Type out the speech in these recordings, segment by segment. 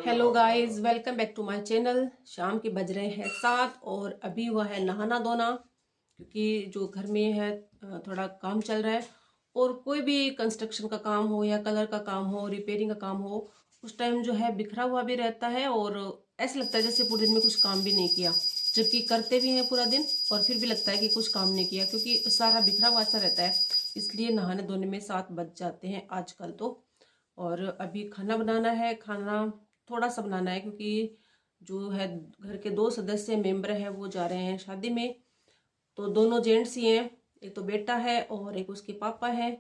Hello guys, welcome back to my channel. शाम के बज रहे हैं 7 और अभी हुआ है नहाना धोना, क्योंकि जो घर में है थोड़ा काम चल रहा है। और कोई भी कंस्ट्रक्शन का काम हो या कलर का काम हो, रिपेयरिंग का काम हो, उस टाइम जो है बिखरा हुआ भी रहता है और ऐसा लगता है जैसे पूरे दिन में कुछ काम भी नहीं किया, जबकि करते भी हैं पूरा दिन और फिर भी लगता है कि कुछ काम नहीं किया, क्योंकि सारा बिखरा हुआ सा रहता है। इसलिए नहाने धोने में 7 बज जाते हैं आजकल तो। और अभी खाना बनाना है, खाना थोड़ा सा बनाना है, क्योंकि जो है घर के 2 सदस्य मेंबर हैं वो जा रहे हैं शादी में। तो दोनों जेंट्स ही हैं, एक तो बेटा है और एक उसके पापा है,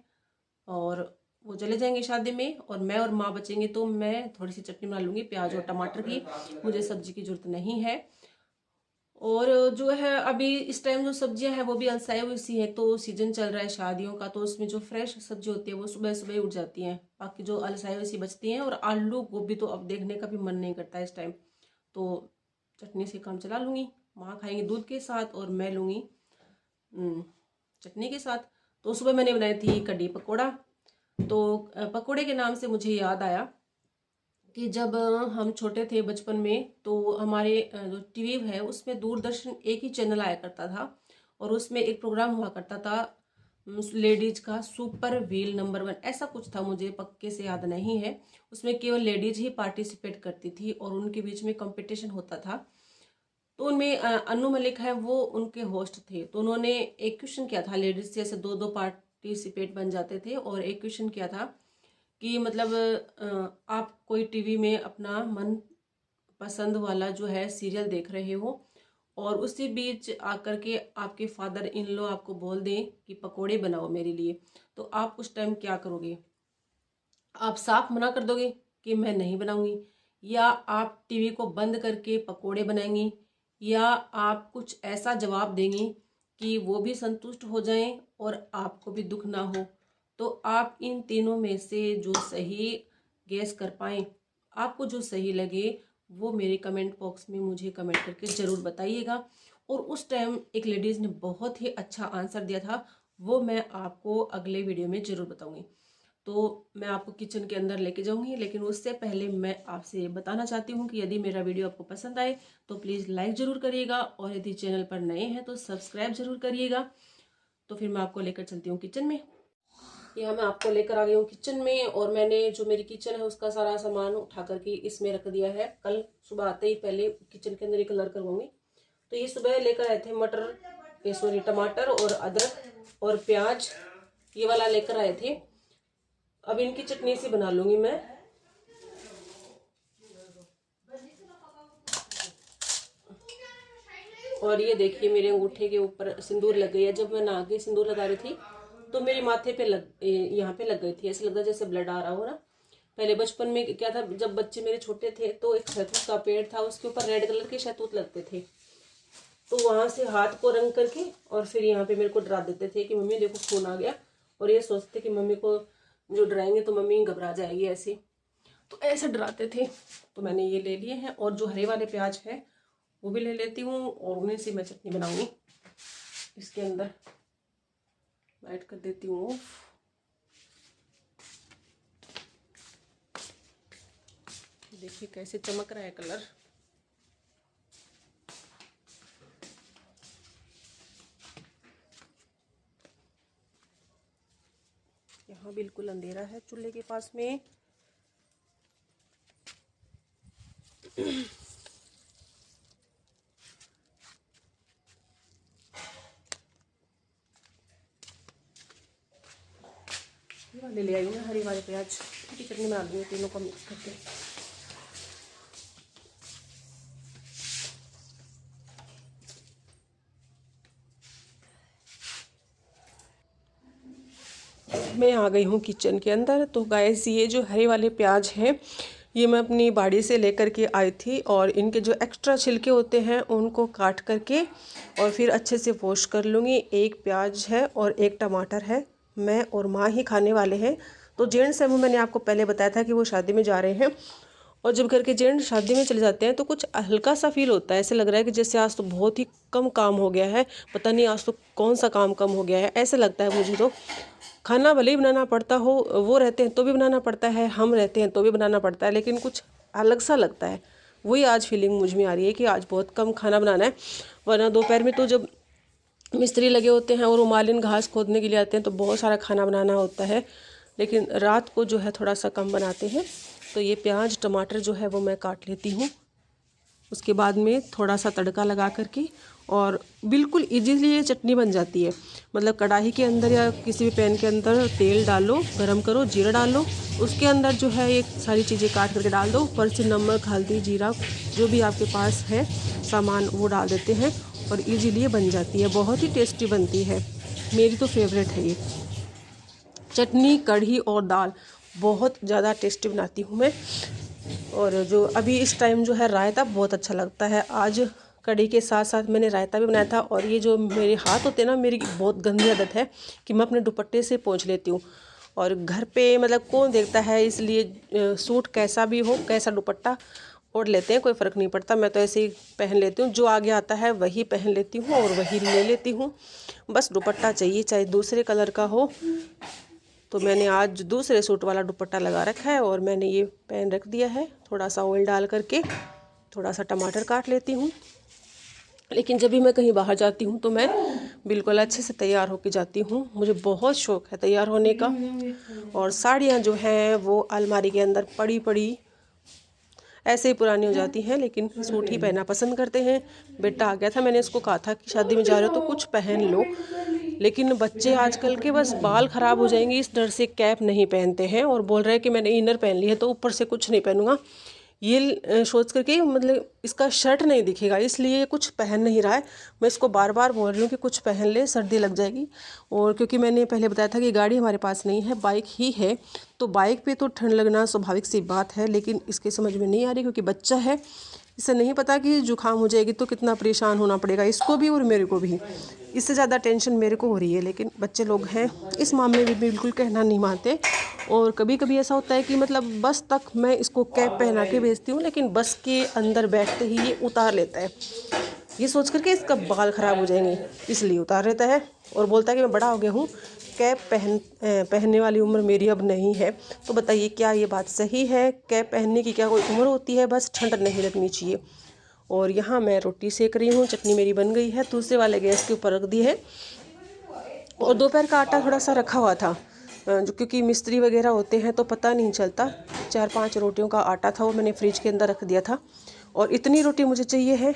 और वो चले जाएंगे शादी में और मैं और माँ बचेंगे। तो मैं थोड़ी सी चटनी बना लूँगी प्याज और टमाटर की, मुझे सब्जी की जरूरत नहीं है। और जो है अभी इस टाइम जो सब्जियां हैं वो भी अलसाई हुई सी है, तो सीजन चल रहा है शादियों का, तो उसमें जो फ्रेश सब्जी होती है वो सुबह सुबह ही उठ जाती हैं, बाकी जो अलसाई हुई सी बचती हैं। और आलू गोभी तो अब देखने का भी मन नहीं करता है इस टाइम, तो चटनी से काम चला लूँगी। माँ खाएंगे दूध के साथ और मैं लूँगी चटनी के साथ। तो सुबह मैंने बनाई थी कढ़ी पकौड़ा। तो पकौड़े के नाम से मुझे याद आया कि जब हम छोटे थे बचपन में, तो हमारे जो टीवी है उसमें दूरदर्शन एक ही चैनल आया करता था, और उसमें एक प्रोग्राम हुआ करता था लेडीज का, सुपर व्हील नंबर 1 ऐसा कुछ था, मुझे पक्के से याद नहीं है। उसमें केवल लेडीज ही पार्टिसिपेट करती थी और उनके बीच में कंपटीशन होता था। तो उनमें अनु मलिक है, वो उनके होस्ट थे। तो उन्होंने एक क्वेश्चन किया था, लेडीज से ऐसे 2-2 पार्टिसिपेट बन जाते थे, और एक क्वेश्चन किया था कि मतलब आप कोई टीवी में अपना मन पसंद वाला जो है सीरियल देख रहे हो, और उसी बीच आकर के आपके फादर इन लॉ आपको बोल दें कि पकोड़े बनाओ मेरे लिए, तो आप उस टाइम क्या करोगे? आप साफ मना कर दोगे कि मैं नहीं बनाऊंगी, या आप टीवी को बंद करके पकोड़े बनाएंगी, या आप कुछ ऐसा जवाब देंगी कि वो भी संतुष्ट हो जाएं और आपको भी दुख ना हो? तो आप इन तीनों में से जो सही गैस कर पाए, आपको जो सही लगे, वो मेरे कमेंट बॉक्स में मुझे कमेंट करके ज़रूर बताइएगा। और उस टाइम एक लेडीज़ ने बहुत ही अच्छा आंसर दिया था, वो मैं आपको अगले वीडियो में ज़रूर बताऊंगी। तो मैं आपको किचन के अंदर लेके जाऊंगी, लेकिन उससे पहले मैं आपसे बताना चाहती हूँ कि यदि मेरा वीडियो आपको पसंद आए तो प्लीज़ लाइक ज़रूर करिएगा, और यदि चैनल पर नए हैं तो सब्सक्राइब ज़रूर करिएगा। तो फिर मैं आपको लेकर चलती हूँ किचन में। यहाँ मैं आपको लेकर आ गई हूँ किचन में, और मैंने जो मेरी किचन है उसका सारा सामान उठा करके इसमें रख दिया है। कल सुबह आते ही पहले किचन के अंदर ही कलर करवाऊंगी। तो ये सुबह लेकर आए थे मटर, ये सॉरी टमाटर और अदरक और प्याज, ये वाला लेकर आए थे। अब इनकी चटनी सी बना लूंगी मैं। और ये देखिए मेरे अंगूठे के ऊपर सिंदूर लग गई है। जब मैं नहा के सिंदूर लगा रही थी तो मेरे माथे पे यहाँ पे लग गई थी, ऐसा लग रहा जैसे ब्लड आ रहा हो ना। पहले बचपन में क्या था, जब बच्चे मेरे छोटे थे तो एक शहतूत का पेड़ था, उसके ऊपर रेड कलर के शहतूत लगते थे। तो वहां से हाथ को रंग करके और फिर यहाँ पे मेरे को डरा देते थे कि मम्मी देखो खून आ गया, और ये सोचते कि मम्मी को जो डराएंगे तो मम्मी घबरा जाएगी ऐसे, तो ऐसे डराते थे। तो मैंने ये ले लिए हैं, और जो हरे वाले प्याज है वो भी ले लेती हूँ, और उन्हीं से मैं चटनी बनाऊंगी। इसके अंदर ऐड कर देती हूँ। देखिए कैसे चमक रहा है कलर। यहाँ बिल्कुल अंधेरा है चूल्हे के पास में। ये वाले ले आई हूँ मैं, हरी वाले प्याज की चटनी बना दूँगी तीनों को मिक्स करके। मैं आ गई हूँ किचन के अंदर। तो गाइस ये जो हरे वाले प्याज हैं ये मैं अपनी बाड़ी से लेकर के आई थी, और इनके जो एक्स्ट्रा छिलके होते हैं उनको काट करके और फिर अच्छे से वॉश कर लूँगी। एक प्याज है और एक टमाटर है, मैं और माँ ही खाने वाले हैं। तो जेंट्स है वो मैंने आपको पहले बताया था कि वो शादी में जा रहे हैं, और जब घर के जेंट्स शादी में चले जाते हैं तो कुछ हल्का सा फील होता है, ऐसे लग रहा है कि जैसे आज तो बहुत ही कम काम हो गया है, पता नहीं आज तो कौन सा काम कम हो गया है, ऐसे लगता है मुझे तो। खाना भले ही बनाना पड़ता हो, वो रहते हैं तो भी बनाना पड़ता है, हम रहते हैं तो भी बनाना पड़ता है, लेकिन कुछ अलग सा लगता है। वही आज फीलिंग मुझ में आ रही है कि आज बहुत कम खाना बनाना है। वरना दोपहर में तो जब मिस्त्री लगे होते हैं और वो मालिन घास खोदने के लिए आते हैं तो बहुत सारा खाना बनाना होता है, लेकिन रात को जो है थोड़ा सा कम बनाते हैं। तो ये प्याज टमाटर जो है वो मैं काट लेती हूँ। उसके बाद में थोड़ा सा तड़का लगा करके और बिल्कुल इजीली ये चटनी बन जाती है। मतलब कढ़ाई के अंदर या किसी भी पैन के अंदर तेल डालो, गरम करो, जीरा डालो, उसके अंदर जो है ये सारी चीज़ें काट करके डाल दो, ऊपर से नमक हल्दी जीरा जो भी आपके पास है सामान वो डाल देते हैं और इजीली ये बन जाती है। बहुत ही टेस्टी बनती है, मेरी तो फेवरेट है ये चटनी। कढ़ी और दाल बहुत ज़्यादा टेस्टी बनाती हूँ मैं। और जो अभी इस टाइम जो है रायता बहुत अच्छा लगता है। आज कढ़ी के साथ साथ मैंने रायता भी बनाया था। और ये जो मेरे हाथ होते हैं ना, मेरी बहुत गंदी आदत है कि मैं अपने दुपट्टे से पोंछ लेती हूँ। और घर पे मतलब कौन देखता है, इसलिए सूट कैसा भी हो, कैसा दुपट्टा ओढ़ लेते हैं, कोई फ़र्क नहीं पड़ता। मैं तो ऐसे ही पहन लेती हूँ, जो आगे आता है वही पहन लेती हूँ और वही ले लेती हूँ। बस दुपट्टा चाहिए, चाहे दूसरे कलर का हो। तो मैंने आज दूसरे सूट वाला दुपट्टा लगा रखा है और मैंने ये पहन रख दिया है। थोड़ा सा ऑयल डाल करके थोड़ा सा टमाटर काट लेती हूँ। लेकिन जब भी मैं कहीं बाहर जाती हूँ तो मैं बिल्कुल अच्छे से तैयार होके जाती हूँ। मुझे बहुत शौक़ है तैयार होने का। और साड़ियाँ जो हैं वो अलमारी के अंदर पड़ी पड़ी ऐसे ही पुरानी हो जाती हैं, लेकिन सूट ही पहनना पसंद करते हैं। बेटा आ गया था, मैंने उसको कहा था कि शादी में जा रहे हो तो कुछ पहन लो, लेकिन बच्चे आजकल के बस बाल ख़राब हो जाएंगे इस डर से कैप नहीं पहनते हैं और बोल रहे हैं कि मैंने इनर पहन ली है तो ऊपर से कुछ नहीं पहनूंगा। ये सोच करके मतलब इसका शर्ट नहीं दिखेगा, इसलिए ये कुछ पहन नहीं रहा है। मैं इसको बार बार बोल रही हूँ कि कुछ पहन ले, सर्दी लग जाएगी। और क्योंकि मैंने पहले बताया था कि गाड़ी हमारे पास नहीं है, बाइक ही है, तो बाइक पे तो ठंड लगना स्वाभाविक सी बात है। लेकिन इसके समझ में नहीं आ रही क्योंकि बच्चा है, इसे नहीं पता कि जुकाम हो जाएगी तो कितना परेशान होना पड़ेगा इसको भी और मेरे को भी। इससे ज़्यादा टेंशन मेरे को हो रही है, लेकिन बच्चे लोग हैं इस मामले में बिल्कुल कहना नहीं मानते। और कभी कभी ऐसा होता है कि मतलब बस तक मैं इसको कैप पहना के भेजती हूँ, लेकिन बस के अंदर बैठते ही ये उतार लेता है, ये सोच करके इसका बाल ख़राब हो जाएंगे इसलिए उतार लेता है। और बोलता है कि मैं बड़ा हो गया हूँ, कैप पहनने वाली उम्र मेरी अब नहीं है। तो बताइए क्या ये बात सही है? कैप पहनने की क्या कोई उम्र होती है? बस ठंड नहीं लगनी चाहिए। और यहाँ मैं रोटी सेक रही हूँ, चटनी मेरी बन गई है, दूसरे वाले गैस के ऊपर रख दी है। और दोपहर का आटा थोड़ा सा रखा हुआ था, जो क्योंकि मिस्त्री वगैरह होते हैं तो पता नहीं चलता। 4-5 रोटियों का आटा था, वो मैंने फ्रिज के अंदर रख दिया था। और इतनी रोटी मुझे चाहिए है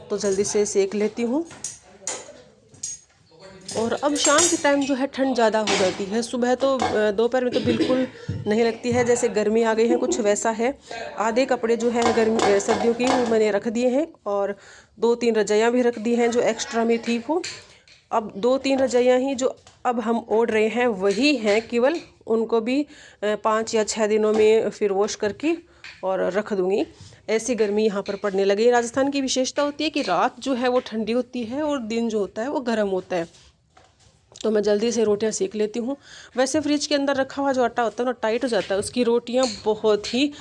तो जल्दी से सेक लेती हूँ। और अब शाम के टाइम जो है ठंड ज़्यादा हो जाती है, सुबह तो दोपहर में तो बिल्कुल नहीं लगती है, जैसे गर्मी आ गई है कुछ वैसा है। आधे कपड़े जो है गर्मी सर्दियों की वो मैंने रख दिए हैं और 2-3 रजाइयाँ भी रख दी हैं जो एक्स्ट्रा में थी वो। अब 2-3 रजाइयाँ ही जो अब हम ओढ़ रहे हैं वही हैं केवल, उनको भी 5 या 6 दिनों में फिर वॉश करके और रख दूँगी। ऐसी गर्मी यहाँ पर पड़ने लगी। राजस्थान की विशेषता होती है कि रात जो है वो ठंडी होती है और दिन जो होता है वो गर्म होता है। तो मैं जल्दी से रोटियां सेक लेती हूँ। वैसे फ्रिज के अंदर रखा हुआ जो आटा होता है ना टाइट हो जाता है, उसकी रोटियां बहुत ही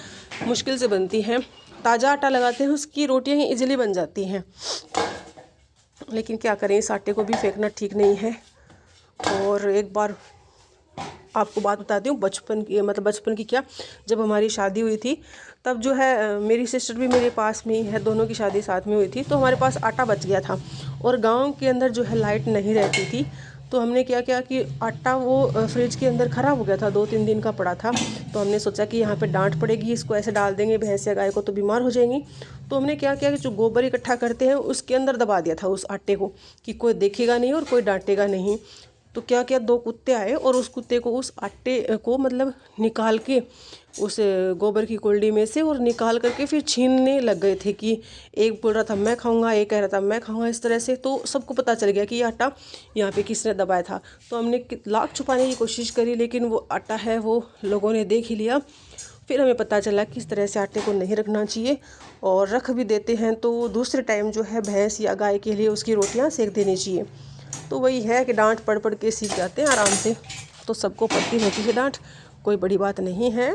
मुश्किल से बनती हैं। ताज़ा आटा लगाते हैं उसकी रोटियां ही इजीली बन जाती हैं, लेकिन क्या करें इस आटे को भी फेंकना ठीक नहीं है। और एक बार आपको बात बताती हूँ बचपन की, मतलब बचपन की क्या, जब हमारी शादी हुई थी तब जो है मेरी सिस्टर भी मेरे पास में ही है, दोनों की शादी साथ में हुई थी। तो हमारे पास आटा बच गया था और गांव के अंदर जो है लाइट नहीं रहती थी। तो हमने क्या किया कि आटा वो फ्रिज के अंदर ख़राब हो गया था, 2-3 दिन का पड़ा था। तो हमने सोचा कि यहाँ पे डांट पड़ेगी, इसको ऐसे डाल देंगे भैंस या गाय को तो बीमार हो जाएंगी। तो हमने क्या किया कि जो गोबर इकट्ठा करते हैं उसके अंदर दबा दिया था उस आटे को, कि कोई देखेगा नहीं और कोई डांटेगा नहीं। तो क्या किया, 2 कुत्ते आए और उस कुत्ते को उस आटे को मतलब निकाल के उस गोबर की कुल्डी में से और निकाल करके फिर छीनने लग गए थे कि एक बोल रहा था मैं खाऊंगा, एक कह रहा था मैं खाऊंगा, इस तरह से। तो सबको पता चल गया कि ये आटा यहाँ पे किसने दबाया था। तो हमने लाख छुपाने की कोशिश करी, लेकिन वो आटा है वो लोगों ने देख ही लिया। फिर हमें पता चला कि इस तरह से आटे को नहीं रखना चाहिए, और रख भी देते हैं तो दूसरे टाइम जो है भैंस या गाय के लिए उसकी रोटियाँ सेक देनी चाहिए। तो वही है कि डांट पढ़ पढ़ के सीख जाते हैं आराम से। तो सबको पड़ती रहती है डांट, कोई बड़ी बात नहीं है।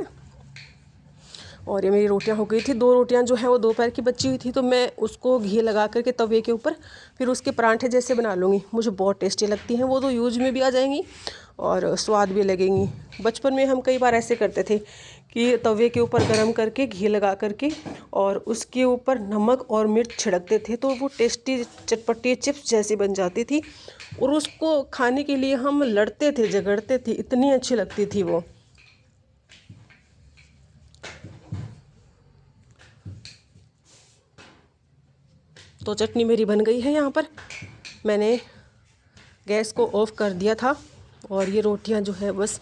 और ये मेरी रोटियां हो गई थी, 2 रोटियां जो है वो दोपहर की बची हुई थी, तो मैं उसको घी लगा करके तवे के ऊपर फिर उसके परांठे जैसे बना लूँगी। मुझे बहुत टेस्टी लगती हैं वो, तो यूज में भी आ जाएंगी और स्वाद भी लगेंगी। बचपन में हम कई बार ऐसे करते थे कि तवे के ऊपर गरम करके घी लगा करके और उसके ऊपर नमक और मिर्च छिड़कते थे, तो वो टेस्टी चटपटी चिप्स जैसी बन जाती थी और उसको खाने के लिए हम लड़ते थे, झगड़ते थे, इतनी अच्छी लगती थी वो। तो चटनी मेरी बन गई है। यहाँ पर मैंने गैस को ऑफ कर दिया था और ये रोटियां जो है, बस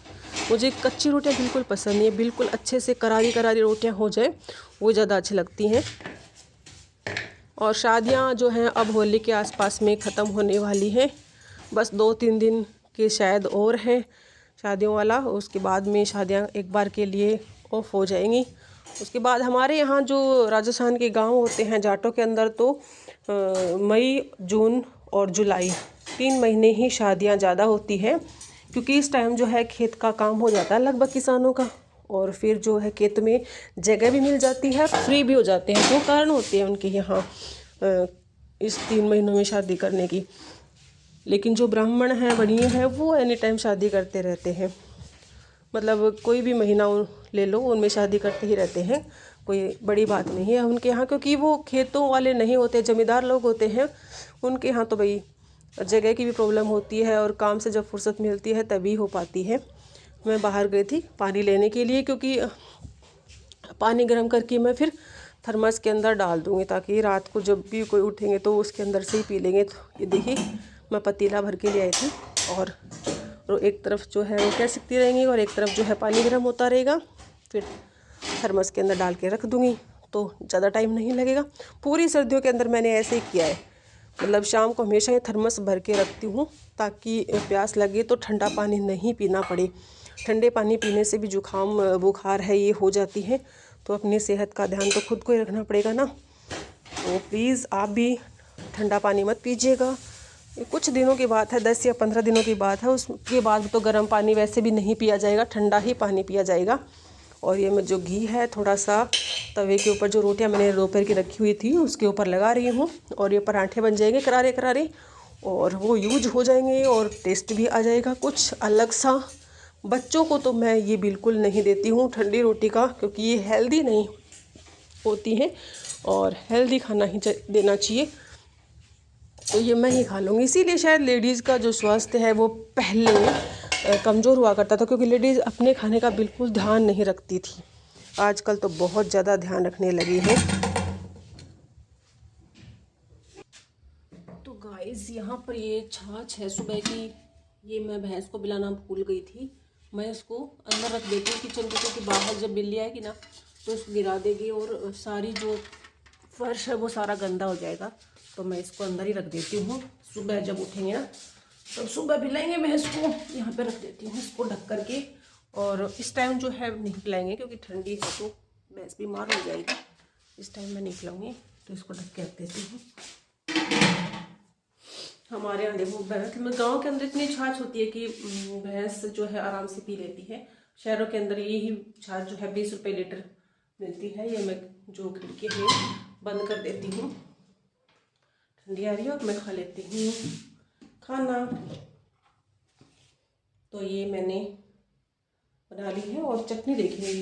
मुझे कच्ची रोटियां बिल्कुल पसंद नहीं है, बिल्कुल अच्छे से करारी करारी रोटियां हो जाए वो ज़्यादा अच्छी लगती हैं। और शादियां जो हैं अब होली के आसपास में ख़त्म होने वाली हैं, बस 2-3 दिन के शायद और हैं शादियों वाला, उसके बाद में शादियां एक बार के लिए ऑफ हो जाएंगी। उसके बाद हमारे यहाँ जो राजस्थान के गांव होते हैं जाटों के अंदर, तो मई, जून और जुलाई 3 महीने ही शादियां ज़्यादा होती हैं, क्योंकि इस टाइम जो है खेत का काम हो जाता है लगभग किसानों का, और फिर जो है खेत में जगह भी मिल जाती है, फ्री भी हो जाते हैं। दो कारण होते हैं उनके यहाँ इस 3 महीनों में शादी करने की। लेकिन जो ब्राह्मण हैं, बनिए हैं, वो एनी टाइम शादी करते रहते हैं, मतलब कोई भी महीना ले लो उनमें शादी करते ही रहते हैं, कोई बड़ी बात नहीं है उनके यहाँ, क्योंकि वो खेतों वाले नहीं होते, जमींदार लोग होते हैं। उनके यहाँ तो भाई जगह की भी प्रॉब्लम होती है और काम से जब फुर्सत मिलती है तभी हो पाती है। मैं बाहर गई थी पानी लेने के लिए, क्योंकि पानी गर्म करके मैं फिर थर्मस के अंदर डाल दूँगी, ताकि रात को जब भी कोई उठेंगे तो उसके अंदर से ही पी लेंगे। तो ये देखिए मैं पतीला भर के ले आई थी, और एक तरफ जो है वो क्या सिकती रहेंगी और एक तरफ जो है पानी गर्म होता रहेगा, फिर थर्मस के अंदर डाल के रख दूँगी, तो ज़्यादा टाइम नहीं लगेगा। पूरी सर्दियों के अंदर मैंने ऐसे ही किया है, मतलब शाम को हमेशा ये थर्मस भर के रखती हूँ, ताकि प्यास लगे तो ठंडा पानी नहीं पीना पड़े। ठंडे पानी पीने से भी जुकाम बुखार है ये हो जाती है, तो अपनी सेहत का ध्यान तो खुद को ही रखना पड़ेगा ना। तो प्लीज़ आप भी ठंडा पानी मत पीजिएगा। ये कुछ दिनों की बात है, 10 या 15 दिनों की बात है, उसके बाद तो गर्म पानी वैसे भी नहीं पिया जाएगा, ठंडा ही पानी पिया जाएगा। और ये मैं जो घी है थोड़ा सा तवे के ऊपर, जो रोटियां मैंने दोपहर की रखी हुई थी उसके ऊपर लगा रही हूँ, और ये पराठे बन जाएंगे करारे करारे, और वो यूज हो जाएंगे और टेस्ट भी आ जाएगा कुछ अलग सा। बच्चों को तो मैं ये बिल्कुल नहीं देती हूँ ठंडी रोटी का, क्योंकि ये हेल्दी नहीं होती है और हेल्दी खाना ही देना चाहिए। तो ये मैं ही खा लूँगी, इसीलिए शायद लेडीज़ का जो स्वास्थ्य है वो पहले कमज़ोर हुआ करता था, क्योंकि लेडीज़ अपने खाने का बिल्कुल ध्यान नहीं रखती थी। आजकल तो बहुत ज़्यादा ध्यान रखने लगी है। तो गाइस यहाँ पर ये छाछ है सुबह की, ये मैं भैंस को पिलाना भूल गई थी। मैं इसको अंदर रख देती हूँ किचन के, क्योंकि बाहर जब बिल्ली आएगी ना तो इसको गिरा देगी और सारी जो फर्श है वो सारा गंदा हो जाएगा। तो मैं इसको अंदर ही रख देती हूँ, सुबह जब उठेंगे ना तो सुबह पिलाएंगे भैंस को। यहाँ पे रख देती हूँ इसको ढक करके, और इस टाइम जो है नहीं पिलाएंगे क्योंकि ठंडी है तो भैंस बीमार हो जाएगी। इस टाइम मैं नहीं पिलाऊंगी, तो इसको ढक के रख देती हूँ। हमारे यहाँ देखो भैंस में गाँव के अंदर इतनी छाछ होती है कि भैंस जो है आराम से पी लेती है। शहरों के अंदर यही छाछ जो है 20 रुपये लीटर मिलती है। ये मैं जो खिड़की है बंद कर देती हूँ, ठंडी आ रही है और मैं खा लेती हूँ खाना। तो ये मैंने बना ली है, और चटनी देखिए